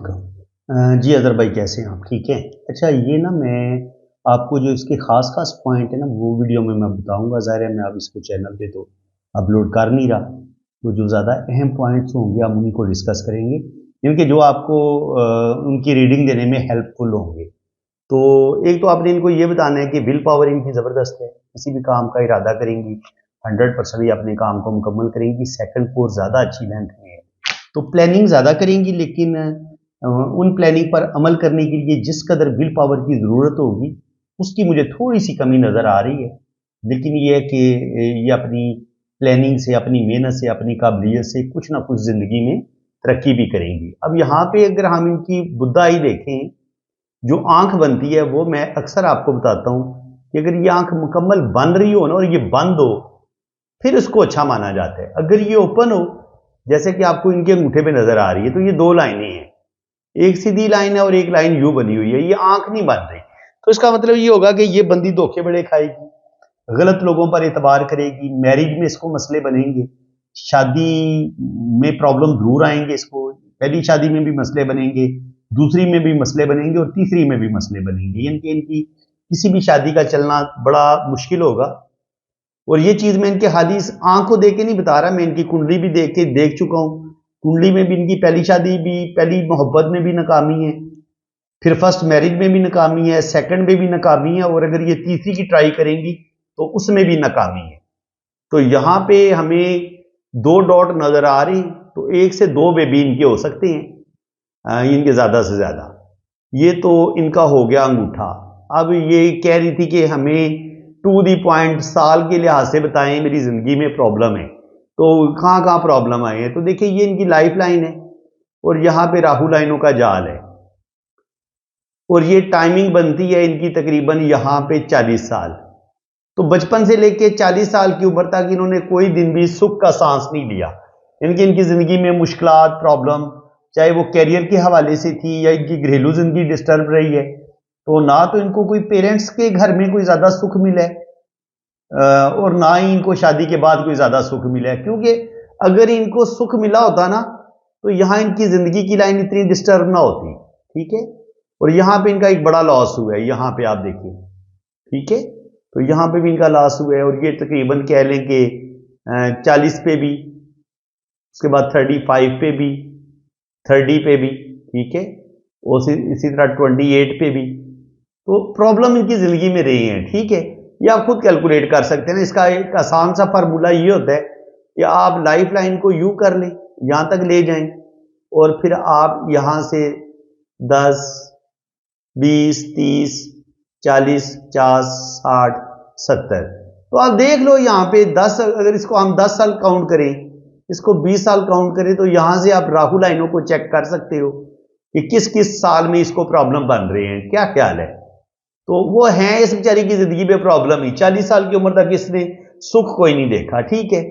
वालेकुम। जी अज़हर भाई कैसे हैं आप? ठीक हैं? अच्छा ये ना मैं आपको जो इसके ख़ास पॉइंट है ना वो वीडियो में मैं बताऊँगा। ज़ाहिर है मैं अब इसको चैनल पे तो अपलोड कर नहीं रहा। तो जो ज़्यादा अहम पॉइंट्स होंगे हम उन्हीं को डिस्कस करेंगे, क्योंकि जो आपको उनकी रीडिंग देने में हेल्पफुल होंगे। तो एक तो आपने इनको ये बताना है कि विल पावर इनकी ज़बरदस्त है, किसी भी काम का इरादा करेंगी 100% ये अपने काम को मुकम्मल करेंगी। सेकंड कोर ज़्यादा अच्छी लेंथ में है, तो प्लानिंग ज़्यादा करेंगी, लेकिन उन प्लानिंग पर अमल करने के लिए जिस कदर विल पावर की ज़रूरत होगी उसकी मुझे थोड़ी सी कमी नज़र आ रही है। लेकिन ये है कि ये अपनी प्लानिंग से, अपनी मेहनत से, अपनी काबिलियत से कुछ ना कुछ ज़िंदगी में तरक्की भी करेंगी। अब यहाँ पे अगर हम इनकी बुद्धाई देखें, जो आंख बनती है वो मैं अक्सर आपको बताता हूँ कि अगर ये आंख मुकम्मल बन रही हो ना और ये बंद हो फिर उसको अच्छा माना जाता है। अगर ये ओपन हो, जैसे कि आपको इनके अंगूठे पे नजर आ रही है, तो ये दो लाइनें हैं, एक सीधी लाइन है और एक लाइन यू बनी हुई है, ये आंख नहीं बन रही। तो इसका मतलब ये होगा कि ये बंदी धोखे बड़े खाएगी, गलत लोगों पर एतबार करेगी, मैरिज में इसको मसले बनेंगे, शादी में प्रॉब्लम जरूर आएंगे इसको, पहली शादी में भी मसले बनेंगे, दूसरी में भी मसले बनेंगे और तीसरी में भी मसले बनेंगे। इनकी किसी भी शादी का चलना बड़ा मुश्किल होगा। और ये चीज मैं इनके हादीस आंख को देख के नहीं बता रहा, मैं इनकी कुंडली भी देख चुका हूं। कुंडली में भी इनकी पहली शादी भी, पहली मोहब्बत में भी नाकामी है, फिर फर्स्ट मैरिज में भी नाकामी है, सेकंड में भी नाकामी है, और अगर ये तीसरी की ट्राई करेंगी तो उसमें भी नाकामी है। तो यहां पे हमें दो डॉट नजर आ रही, तो एक से दो बेबी इनके हो सकते हैं, इनके ज्यादा से ज्यादा। ये तो इनका हो गया अंगूठा। अब ये कह रही थी कि हमें टू दी पॉइंट साल के लिहाज से बताएं मेरी जिंदगी में प्रॉब्लम है, तो कहां कहां प्रॉब्लम आई है। तो देखिए ये इनकी लाइफ लाइन है और यहां पे राहु लाइनों का जाल है, और ये टाइमिंग बनती है इनकी तकरीबन यहां पे 40 साल। तो बचपन से लेके 40 साल की उम्र तक इन्होंने कोई दिन भी सुख का सांस नहीं लिया। इनकी जिंदगी में मुश्किलात, प्रॉब्लम, चाहे वो कैरियर के हवाले से थी या इनकी घरेलू जिंदगी डिस्टर्ब रही है, तो ना तो इनको कोई पेरेंट्स के घर में कोई ज्यादा सुख मिला है और ना ही इनको शादी के बाद कोई ज्यादा सुख मिला है। क्योंकि अगर इनको सुख मिला होता ना तो यहां इनकी जिंदगी की लाइन इतनी डिस्टर्ब ना होती। ठीक है, और यहां पे इनका एक बड़ा लॉस हुआ है, यहां पे आप देखिए। ठीक है, तो यहां पे भी इनका लॉस हुआ है, और ये तकरीबन कह लें कि 40 पे भी, उसके बाद 35 पे भी, 30 पे भी, ठीक है, और इसी तरह 28 पे भी। तो प्रॉब्लम इनकी जिंदगी में रही है। ठीक है, ये आप खुद कैलकुलेट कर सकते हैं ना। इसका एक आसान सा फार्मूला ये होता है कि आप लाइफ लाइन को यू कर लें, यहां तक ले जाएं, और फिर आप यहां से 10, 20, 30, 40, 50, 60, 70, तो आप देख लो यहां पे 10, अगर इसको हम 10 साल काउंट करें, इसको 20 साल काउंट करें, तो यहां से आप राहु लाइनों को चेक कर सकते हो कि किस किस साल में इसको प्रॉब्लम बन रहे हैं, क्या ख्याल है। तो वो है इस बेचारी की जिंदगी में प्रॉब्लम ही, 40 साल की उम्र तक इसने सुख कोई नहीं देखा। ठीक है,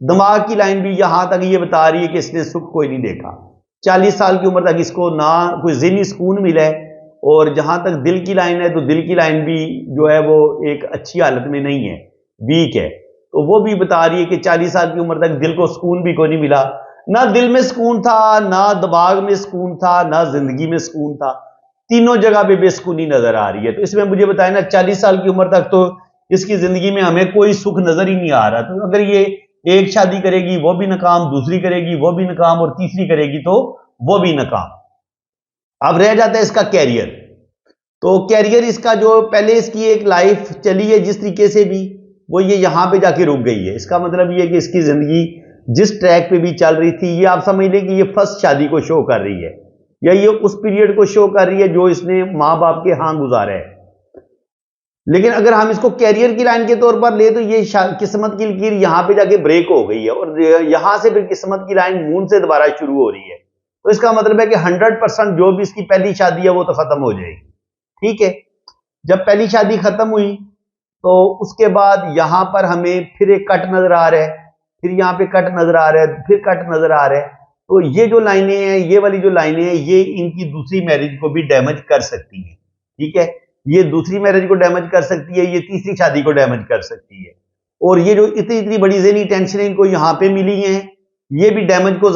दिमाग की लाइन भी यहां तक ये बता रही है कि इसने सुख कोई नहीं देखा। 40 साल की उम्र तक इसको ना कोई ज़हनी सुकून मिला है, और जहां तक दिल की लाइन है तो दिल की लाइन भी जो है वो एक अच्छी हालत में नहीं है, वीक है। तो वो भी बता रही है कि 40 साल की उम्र तक दिल को सुकून भी कोई नहीं मिला, ना दिल में सुकून था, ना दिमाग में सुकून था, ना जिंदगी में सुकून था, तीनों जगह पे बेसुकूनी नजर आ रही है। तो इसमें मुझे बताया ना 40 साल की उम्र तक तो इसकी जिंदगी में हमें कोई सुख नजर ही नहीं आ रहा। तो अगर ये एक शादी करेगी वो भी नाकाम, दूसरी करेगी वो भी नाकाम, और तीसरी करेगी तो वो भी नाकाम। अब रह जाता है इसका कैरियर। तो कैरियर इसका जो पहले इसकी एक लाइफ चली है जिस तरीके से भी, वो ये यहां पे जाके रुक गई है। इसका मतलब ये है कि इसकी जिंदगी जिस ट्रैक पे भी चल रही थी, ये आप समझ लें कि ये फर्स्ट शादी को शो कर रही है, या ये उस पीरियड को शो कर रही है जो इसने मां बाप के हां गुजारा है। लेकिन अगर हम इसको कैरियर की लाइन के तौर पर ले तो ये किस्मत की लकीर यहां पे जाके ब्रेक हो गई है, और यहां से फिर किस्मत की लाइन मून से दोबारा शुरू हो रही है। तो इसका मतलब है कि 100% जो भी इसकी पहली शादी है वो तो खत्म हो जाएगी। ठीक है, जब पहली शादी खत्म हुई तो उसके बाद यहां पर हमें फिर एक कट नजर आ रहा है, फिर यहां पे कट नजर आ रहा है, फिर कट नजर आ रहा है। तो ये जो लाइनें हैं, ये वाली जो लाइनें हैं, ये इनकी दूसरी मैरिज को भी डैमेज कर सकती हैं। ठीक है, ये दूसरी मैरिज को डैमेज कर सकती है, ये तीसरी शादी को डैमेज कर सकती है। और ये जो इतनी इतनी बड़ी ज़हनी टेंशन इनको यहां पे मिली है, ये भी डैमेज को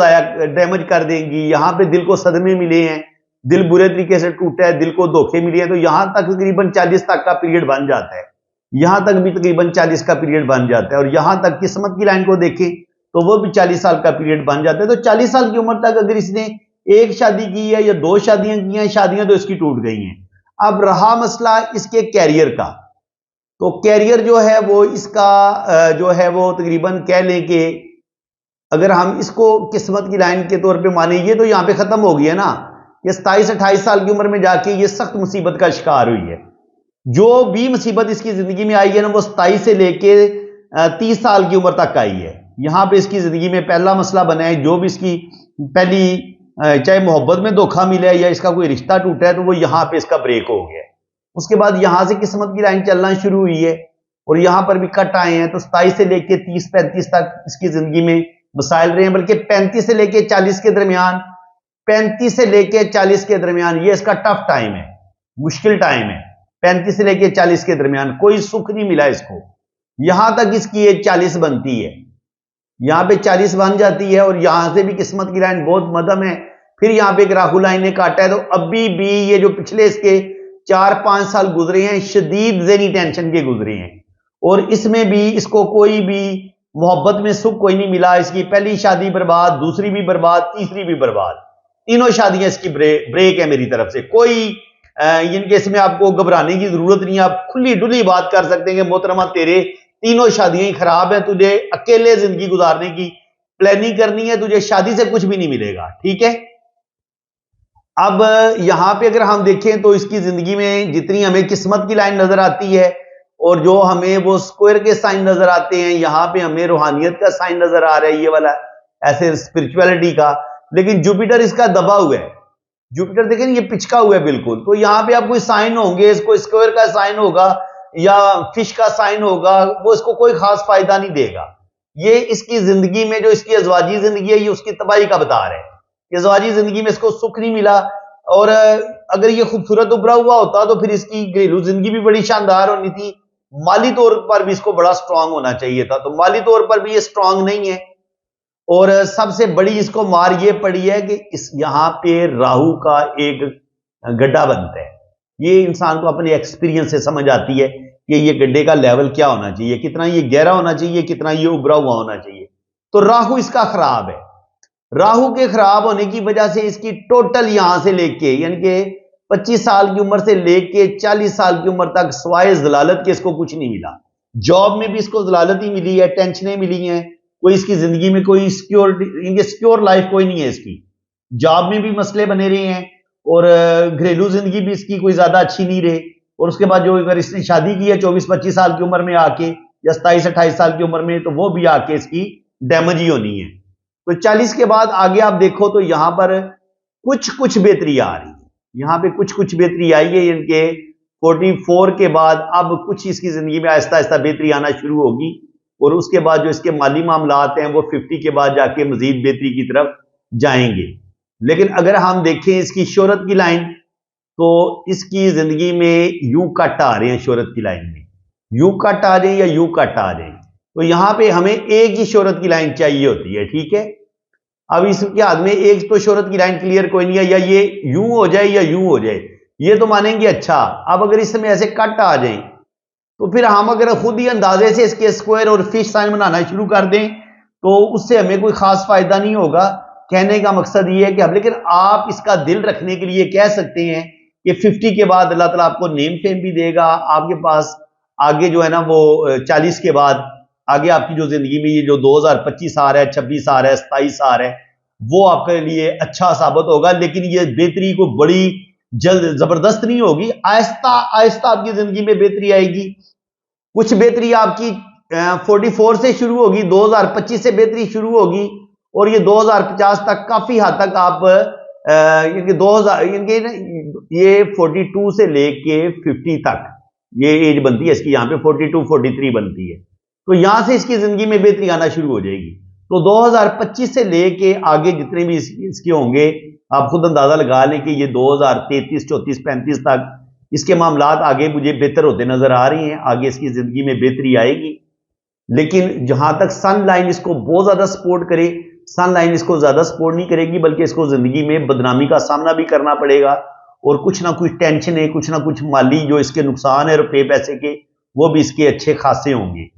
डैमेज कर देंगी। यहां पे दिल को सदमे मिले हैं, दिल बुरे तरीके से टूटा है, दिल को धोखे मिले हैं, तो यहां तक तकरीबन 40 तक का पीरियड बन जाता है। यहां तक भी तकरीबन 40 का पीरियड बन जाता है। और यहां तक किस्मत की लाइन को देखें तो वो भी 40 साल का पीरियड बन जाता है। तो 40 साल की उम्र तक अगर इसने एक शादी की है या 2 शादियां की हैं, शादियां तो इसकी टूट गई हैं। अब रहा मसला इसके कैरियर का, तो कैरियर जो है वो इसका जो है वो तकरीबन कह लें कि अगर हम इसको किस्मत की लाइन के तौर पे माने, ये तो यहां पे खत्म हो गई है ना। ये 27-28 साल की उम्र में जाके ये सख्त मुसीबत का शिकार हुई है। जो भी मुसीबत इसकी जिंदगी में आई है ना, वो 27 से लेके 30 साल की उम्र तक आई है। यहां पे इसकी जिंदगी में पहला मसला बना है, जो भी इसकी पहली चाहे मोहब्बत में धोखा मिला है या इसका कोई रिश्ता टूटा है, तो वो यहां पे इसका ब्रेक हो गया है। उसके बाद यहां से किस्मत की लाइन चलना शुरू हुई है और यहां पर भी कट आए हैं। तो 27 से लेके 30-35 तक इसकी जिंदगी में मसाइल रहे हैं, बल्कि 35 से लेके 40 के दरमियान, 35 से लेके 40 के दरमियान ये इसका टफ टाइम है, मुश्किल टाइम है। 35 से लेके 40 के दरमियान कोई सुख नहीं मिला इसको। यहां तक इसकी एज 40 बनती है, यहां पे 40 बन जाती है और यहां से भी किस्मत की लाइन बहुत मध्यम है। फिर यहां पे एक राहु लाइन ने काटा है, तो अभी भी ये जो पिछले इसके 4-5 साल गुजरे हैं, शदीद ज़हनी टेंशन के गुजरे हैं और इसमें भी इसको कोई भी मोहब्बत में सुख कोई नहीं मिला। इसकी पहली शादी बर्बाद, दूसरी भी बर्बाद, तीसरी भी बर्बाद, तीनों शादियां इसकी ब्रेक है मेरी तरफ से। कोई इनके इसमें आपको घबराने की जरूरत नहीं है। आप खुली डुली बात कर सकते हैं कि मोहतरमा तेरे तीनों शादियां ही खराब हैं, तुझे अकेले जिंदगी गुजारने की प्लानिंग करनी है, तुझे शादी से कुछ भी नहीं मिलेगा, ठीक है। अब यहां पे अगर हम देखें तो इसकी जिंदगी में जितनी हमें किस्मत की लाइन नजर आती है और जो हमें वो स्क्वायर के साइन नजर आते हैं, यहां पे हमें रूहानियत का साइन नजर आ रहा है, ये वाला ऐसे स्पिरिचुअलिटी का, लेकिन जुपिटर इसका दबा हुआ है। जुपिटर देखें ये पिचका हुआ है बिल्कुल। तो यहां पे आप कोई साइन होंगे, इसको स्क्वायर का साइन होगा या फिश का साइन होगा, वो इसको कोई खास फायदा नहीं देगा। ये इसकी जिंदगी में जो इसकी अजवाजी जिंदगी है, ये उसकी तबाही का बता रहा है। अजवाजी जिंदगी में इसको सुख नहीं मिला और अगर ये खूबसूरत उभरा हुआ होता तो फिर इसकी घरेलू जिंदगी भी बड़ी शानदार होनी थी। माली तौर पर भी इसको बड़ा स्ट्रांग होना चाहिए था, तो माली तौर पर भी ये स्ट्रांग नहीं है। और सबसे बड़ी इसको मार ये पड़ी है कि इस यहां पे राहु का एक गड्ढा बनता है। ये इंसान को अपने एक्सपीरियंस से समझ आती है कि ये गड्ढे का लेवल क्या होना चाहिए, कितना ये गहरा होना चाहिए, कितना ये उभरा हुआ होना चाहिए। तो राहु इसका खराब है। राहु के खराब होने की वजह से इसकी टोटल यहां से लेके यानी कि 25 साल की उम्र से लेके 40 साल की उम्र तक सवाए जलालत के इसको कुछ नहीं मिला। जॉब में भी इसको जलालत ही मिली है, टेंशनें मिली हैं, कोई इसकी जिंदगी में कोई सिक्योर लाइफ कोई नहीं है इसकी। जॉब में भी मसले बने रहे हैं और घरेलू जिंदगी भी इसकी कोई ज्यादा अच्छी नहीं रही। और उसके बाद जो अगर इसने शादी की है 24-25 साल की उम्र में आके या 27-28 साल की उम्र में, तो वो भी आके इसकी डैमेज ही होनी है। तो 40 के बाद आगे आप देखो तो यहां पर कुछ कुछ बेहतरी आ रही है, यहां पे कुछ कुछ बेहतरी आई है। इनके 44 के बाद अब कुछ इसकी जिंदगी में आहिस्ता आहिस्ता बेहतरी आना शुरू होगी और उसके बाद जो इसके माली मामलात हैं वो 50 के बाद जाके मजीद बेहतरी की तरफ जाएंगे। लेकिन अगर हम देखें इसकी शोहरत की लाइन, तो इसकी जिंदगी में यू कट आ रहे हैं, शोहरत की लाइन में यू कट आ जाए या यू कट आ जाए, तो यहां पे हमें एक ही शोहरत की लाइन चाहिए होती है, ठीक है। अब इसके हाथ में एक तो शोहरत की लाइन क्लियर कोई नहीं है, या ये यूं हो जाए या यूं हो जाए, ये तो मानेंगे अच्छा। अब अगर इसमें ऐसे कट आ जाए तो फिर हम अगर खुद ही अंदाजे से इसके स्क्वायर और फिश साइन बनाना शुरू कर दें तो उससे हमें कोई खास फायदा नहीं होगा। कहने का मकसद ये है कि अब, लेकिन आप इसका दिल रखने के लिए कह सकते हैं कि 50 के बाद अल्लाह ताला आपको नेम फेम भी देगा। आपके पास आगे जो है ना वो 40 के बाद आगे आपकी जो जिंदगी में ये जो 2025 आ रहा है, 26 आ रहा है, 27 आ रहा है, वो आपके लिए अच्छा साबित होगा। लेकिन ये बेहतरी को बड़ी जल्द जबरदस्त नहीं होगी, आहिस्ता आहिस्ता आपकी जिंदगी में बेहतरी आएगी। कुछ बेहतरी आपकी 44 से शुरू होगी, 2025 से बेहतरी शुरू होगी और ये 2050 तक काफी हद तक आप ये 42 से लेके 50 तक ये एज बनती है इसकी, यहाँ पे 42-43 बनती है। तो यहां से इसकी जिंदगी में बेहतरी आना शुरू हो जाएगी। तो 2025 से लेके आगे जितने भी इसके होंगे, आप खुद अंदाजा लगा लें कि ये 2033, 34, 35 तक इसके मामलात आगे मुझे बेहतर होते नजर आ रही हैं। आगे इसकी जिंदगी में बेहतरी आएगी। लेकिन जहां तक सन लाइन इसको बहुत ज्यादा सपोर्ट करे सन लाइन इसको ज्यादा सपोर्ट नहीं करेगी, बल्कि इसको जिंदगी में बदनामी का सामना भी करना पड़ेगा और कुछ ना कुछ टेंशन है, कुछ ना कुछ माली जो इसके नुकसान है रुपये पैसे के, वो भी इसके अच्छे खासे होंगे।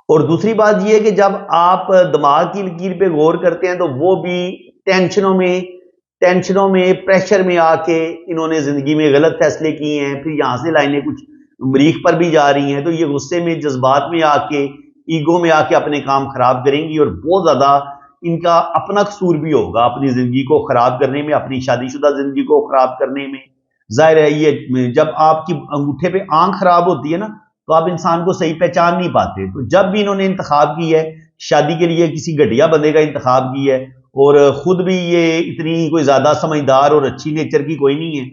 और दूसरी बात यह है कि जब आप दिमाग की लकीर पे गौर करते हैं तो वो भी टेंशनों में प्रेशर में आके इन्होंने जिंदगी में गलत फैसले किए हैं, फिर यहां से लाइनें कुछ मरीख पर भी जा रही हैं, तो ये गुस्से में जज्बात में आके ईगो में आके अपने काम खराब करेंगी और बहुत ज्यादा इनका अपना कसूर भी होगा अपनी जिंदगी को खराब करने में, अपनी शादीशुदा जिंदगी को खराब करने में। जाहिर है ये जब आपकी अंगूठे पे आंख खराब होती है ना, तो आप इंसान को सही पहचान नहीं पाते। तो जब भी इन्होंने इंतखाब की है शादी के लिए किसी घटिया बंदे का इंतखाब की है, और खुद भी ये इतनी कोई ज्यादा समझदार और अच्छी नेचर की कोई नहीं है,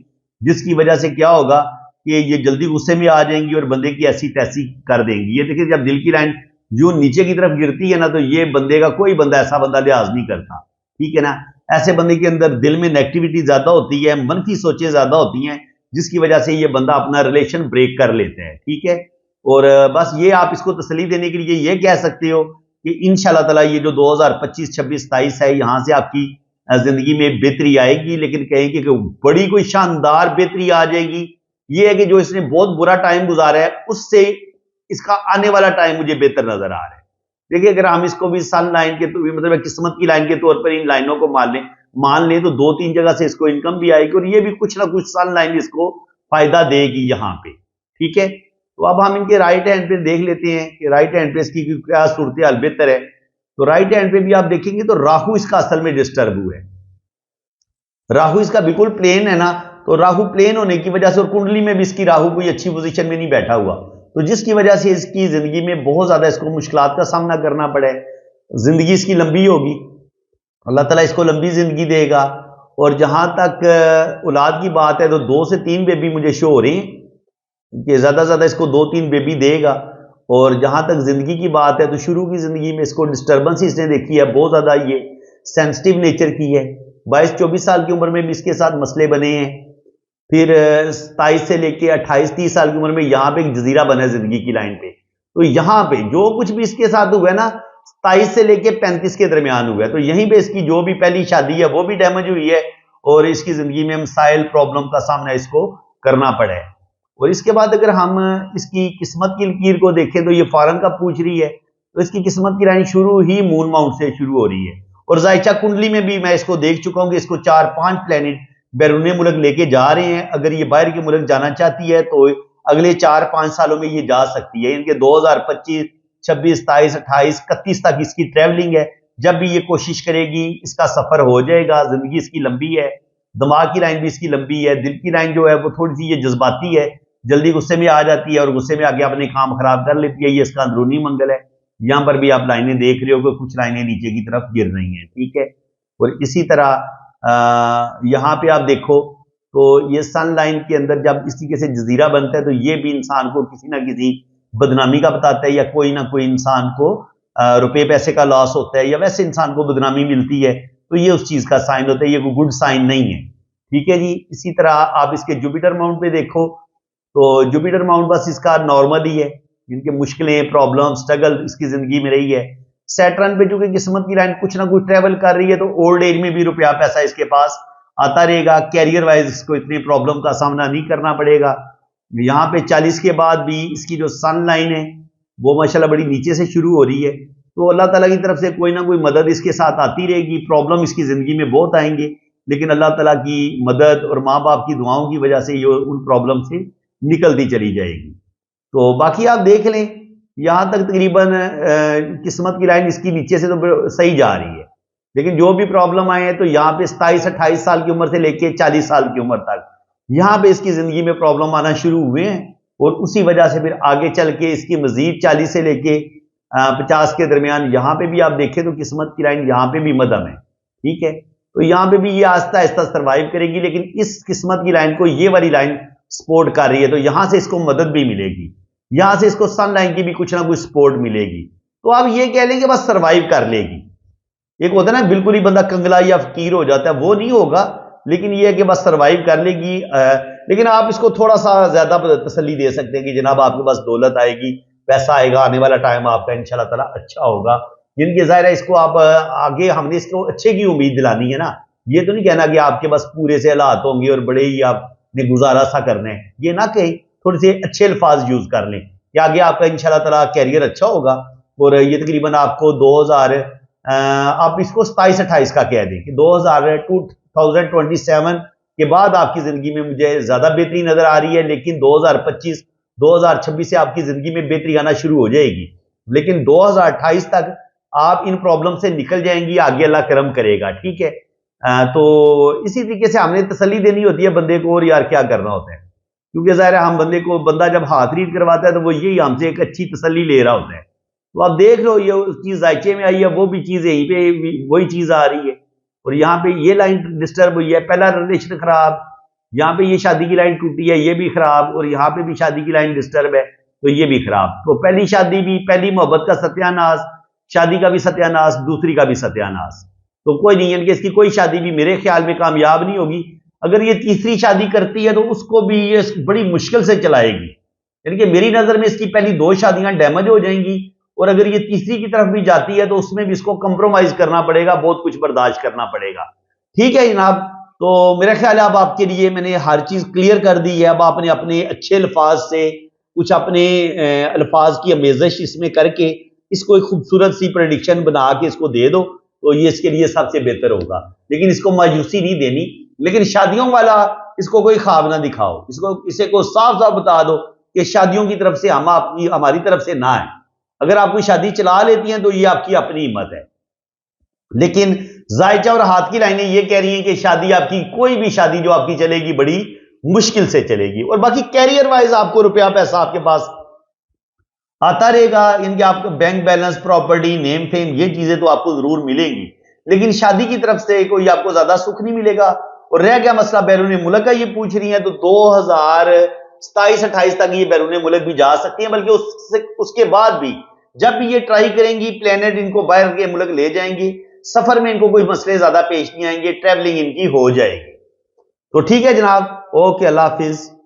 जिसकी वजह से क्या होगा कि ये जल्दी गुस्से में आ जाएंगी और बंदे की ऐसी तैसी कर देंगी। ये देखिए जब दिल की लाइन यूं नीचे की तरफ गिरती है ना, तो ये बंदे का कोई बंदा ऐसा बंदा लिहाज नहीं करता, ठीक है ना। ऐसे बंदे के अंदर दिल में नेगेटिविटी ज्यादा होती है, मनफी सोचें ज्यादा होती हैं, जिसकी वजह से ये बंदा अपना रिलेशन ब्रेक कर लेते हैं, ठीक है। और बस ये आप इसको तसल्ली देने के लिए ये कह सकते हो कि इंशाल्लाह ताला ये जो 2025, 26, 27 है, यहां से आपकी जिंदगी में बेहतरी आएगी, लेकिन कहेंगे कि बड़ी कोई शानदार बेहतरी आ जाएगी। ये है कि जो इसने बहुत बुरा टाइम गुजारा है उससे इसका आने वाला टाइम मुझे बेहतर नजर आ रहा है। देखिए अगर हम इसको भी सन लाइन के तो मतलब किस्मत की लाइन के तौर पर इन लाइनों को मान लें तो 2-3 जगह से इसको इनकम भी आएगी, और ये भी कुछ ना कुछ सन लाइन इसको फायदा देगी यहाँ पे, ठीक है। तो अब हम इनके राइट हैंड पे देख लेते हैं कि राइट हैंड पे इसकी क्या सूरत हाल बेहतर है। तो राइट हैंड पे भी आप देखेंगे तो राहु इसका असल में डिस्टर्ब हुआ है, राहु इसका बिल्कुल प्लेन है ना, तो राहु प्लेन होने की वजह से और कुंडली में भी इसकी राहु कोई अच्छी पोजीशन में नहीं बैठा हुआ, तो जिसकी वजह से इसकी जिंदगी में बहुत ज्यादा इसको मुश्किलात का सामना करना पड़े। जिंदगी इसकी लंबी होगी, अल्लाह ताला इसको लंबी जिंदगी देगा। और जहां तक औलाद की बात है तो 2 से 3 बेबी मुझे शो हो रही हैं कि ज्यादा से ज्यादा इसको 2-3 बेबी देगा। और जहां तक जिंदगी की बात है तो शुरू की जिंदगी में इसको डिस्टर्बेंस इसने देखी है, बहुत ज्यादा ये सेंसिटिव नेचर की है। 22-24 साल की उम्र में भी इसके साथ मसले बने हैं, फिर 27 से लेके 28-30 साल की उम्र में यहां पे एक जजीरा बना है जिंदगी की लाइन पे। तो यहां पे जो कुछ भी इसके साथ हुआ है ना 27 से लेके 35 के दरमियान हुआ है, तो यहीं पे इसकी जो भी पहली शादी है वो भी डैमेज हुई है और इसकी जिंदगी में मसाइल प्रॉब्लम का सामना इसको करना पड़ा है। और इसके बाद अगर हम इसकी किस्मत की लकीर को देखें तो ये फॉरन का पूछ रही है, तो इसकी किस्मत की लाइन शुरू ही मून माउंट से शुरू हो रही है। और जायचा कुंडली में भी मैं इसको देख चुका हूं कि इसको 4-5 प्लेनेट बैरून मुल्क लेके जा रहे हैं। अगर ये बाहर के मुल्क जाना चाहती है तो अगले 4-5 सालों में ये जा सकती है। इनके 2025, 26, 27, 28, 31 तक इसकी ट्रैवलिंग है। जब भी ये कोशिश करेगी इसका सफर हो जाएगा। जिंदगी इसकी लंबी है, दिमाग की लाइन भी इसकी लंबी है, दिल की लाइन जो है वो थोड़ी सी ये जज्बाती है, जल्दी गुस्से में आ जाती है और गुस्से में आके अपने काम खराब कर लेती है। ये इसका अंदरूनी मंगल है। यहां पर भी आप लाइनें देख रहे हो कि कुछ लाइनें नीचे की तरफ गिर रही हैं, ठीक है। और इसी तरह यहां पे आप देखो तो ये सन लाइन के अंदर जब इस तरीके से जजीरा बनता है तो ये भी इंसान को किसी ना किसी बदनामी का बताता है, या कोई ना कोई इंसान को रुपए पैसे का लॉस होता है, या वैसे इंसान को बदनामी मिलती है, तो ये उस चीज का साइन होता है। ये कोई गुड साइन नहीं है, ठीक है जी। इसी तरह आप इसके जुपिटर माउंट पे देखो तो जुपिटर माउंट बस इसका नॉर्मल ही है, जिनके मुश्किलें प्रॉब्लम स्ट्रगल इसकी जिंदगी में रही है। सैटर्न पे जो कि किस्मत की लाइन कुछ ना कुछ ट्रेवल कर रही है, तो ओल्ड एज में भी रुपया पैसा इसके पास आता रहेगा। कैरियर वाइज इसको इतनी प्रॉब्लम का सामना नहीं करना पड़ेगा। यहाँ पे 40 के बाद भी इसकी जो सन लाइन है वो माशाल्लाह बड़ी नीचे से शुरू हो रही है, तो अल्लाह ताला की तरफ से कोई ना कोई मदद इसके साथ आती रहेगी। प्रॉब्लम इसकी जिंदगी में बहुत आएंगे, लेकिन अल्लाह ताला की मदद और माँ बाप की दुआओं की वजह से ये उन प्रॉब्लम से निकलती चली जाएगी। तो बाकी आप देख लें, यहां तक तकरीबन किस्मत की लाइन इसकी नीचे से तो सही जा रही है, लेकिन जो भी प्रॉब्लम आए हैं तो यहाँ पे 27-28 साल की उम्र से लेके 40 साल की उम्र तक यहाँ पे इसकी जिंदगी में प्रॉब्लम आना शुरू हुए हैं। और उसी वजह से फिर आगे चल के इसकी मजीद 40 से लेके 50 के दरमियान यहाँ पे भी आप देखें तो किस्मत की लाइन यहाँ पे भी मदम है, ठीक है। तो यहाँ पे भी ये आहिस्ता आहिस्ता सर्वाइव करेगी, लेकिन इस किस्मत की लाइन को ये वाली लाइन सपोर्ट कर रही है, तो यहां से इसको मदद भी मिलेगी, यहां से इसको सन लाइन की भी कुछ ना कुछ सपोर्ट मिलेगी। तो आप ये कह लेंगे बस सर्वाइव कर लेगी। एक होता है ना बिल्कुल ही बंदा कंगला या फकीर हो जाता है, वो नहीं होगा, लेकिन ये है कि बस सर्वाइव कर लेगी। लेकिन आप इसको थोड़ा सा ज्यादा तसल्ली दे सकते हैं कि जनाब आपके पास दौलत आएगी, पैसा आएगा, आने वाला टाइम आपका इंशाल्लाह ताला अच्छा होगा। जिनके ज़ाहिर है इसको आप आगे हमने इसको अच्छे की उम्मीद दिलानी है ना। ये तो नहीं कहना कि आपके बस पूरे से हालात होंगे और बड़े ही आपने गुजारा सा करना है, ये ना कहें, थोड़े से अच्छे अल्फाज यूज कर लें कि आगे आपका इंशाल्लाह ताला कैरियर अच्छा होगा। और ये तकरीबन आपको 2000 आप इसको 27-28 का कह दें कि 2027 के बाद आपकी जिंदगी में मुझे ज्यादा बेहतरी नजर आ रही है, लेकिन 2025 2026 से आपकी जिंदगी में बेहतरी आना शुरू हो जाएगी। लेकिन 2028 तक आप इन प्रॉब्लम से निकल जाएंगी, आगे अल्लाह करम करेगा, ठीक है। तो इसी तरीके से हमने तसल्ली देनी होती है बंदे को, और यार क्या करना होता है, क्योंकि ज़ाहिर है हम बंदे को, बंदा जब हाथ रीड करवाता है तो वो यही हमसे एक अच्छी तसल्ली ले रहा होता है। तो आप देख लो ये चीज़ जायचे में आई है, वो भी चीज़ यहीं पे वही चीज़ आ रही है, और यहाँ पे ये लाइन डिस्टर्ब हुई है, पहला रिलेशन खराब, यहाँ पे ये शादी की लाइन टूटी है, ये भी खराब, और यहाँ पे भी शादी की लाइन डिस्टर्ब है तो ये भी खराब। तो पहली शादी भी, पहली मोहब्बत का सत्यानाश, शादी का भी सत्यानाश, दूसरी का भी सत्यानाश। तो कोई नहीं है कि इसकी कोई शादी भी मेरे ख्याल में कामयाब नहीं होगी। अगर ये तीसरी शादी करती है तो उसको भी ये बड़ी मुश्किल से चलाएगी, यानी कि मेरी नजर में इसकी पहली 2 शादियां डैमेज हो जाएंगी, और अगर ये तीसरी की तरफ भी जाती है तो उसमें भी इसको कंप्रोमाइज करना पड़ेगा, बहुत कुछ बर्दाश्त करना पड़ेगा। ठीक है जनाब, तो मेरा ख्याल है अब आपके लिए मैंने हर चीज क्लियर कर दी है। अब आपने अपने अच्छे अल्फाज से कुछ अपने अल्फाज की आमेज़श इसमें करके इसको एक खूबसूरत सी प्रेडिक्शन बना के इसको दे दो, तो ये इसके लिए सबसे बेहतर होगा। लेकिन इसको मायूसी नहीं देनी, लेकिन शादियों वाला इसको कोई ख्वाब ना दिखाओ, इसको इसे को साफ साफ बता दो कि शादियों की तरफ से हम आपकी हमारी तरफ से ना है। अगर आप कोई शादी चला लेती हैं तो ये आपकी अपनी हिम्मत है, लेकिन जायचा और हाथ की लाइनें ये कह रही हैं कि शादी आपकी, कोई भी शादी जो आपकी चलेगी बड़ी मुश्किल से चलेगी, और बाकी कैरियर वाइज आपको रुपया पैसा आपके पास आता रहेगा, इनके आपको bank balance, property, name fame, ये चीजें तो आपको जरूर मिलेंगी, लेकिन शादी की तरफ से कोई आपको ज्यादा सुख नहीं मिलेगा। और रह गया मसला बैरून मुल्क का, ये पूछ रही है, तो 2027-28 तक ये बैरून मुल्क भी जा सकती है, बल्कि उसके बाद भी जब भी ये ट्राई करेंगी, प्लेनेट इनको बाहर के मुल्क ले जाएंगी, सफर में इनको कोई मसले ज्यादा पेश नहीं आएंगे, ट्रैवलिंग इनकी हो जाएगी। तो ठीक है जनाब, ओके, अल्लाह हाफिज।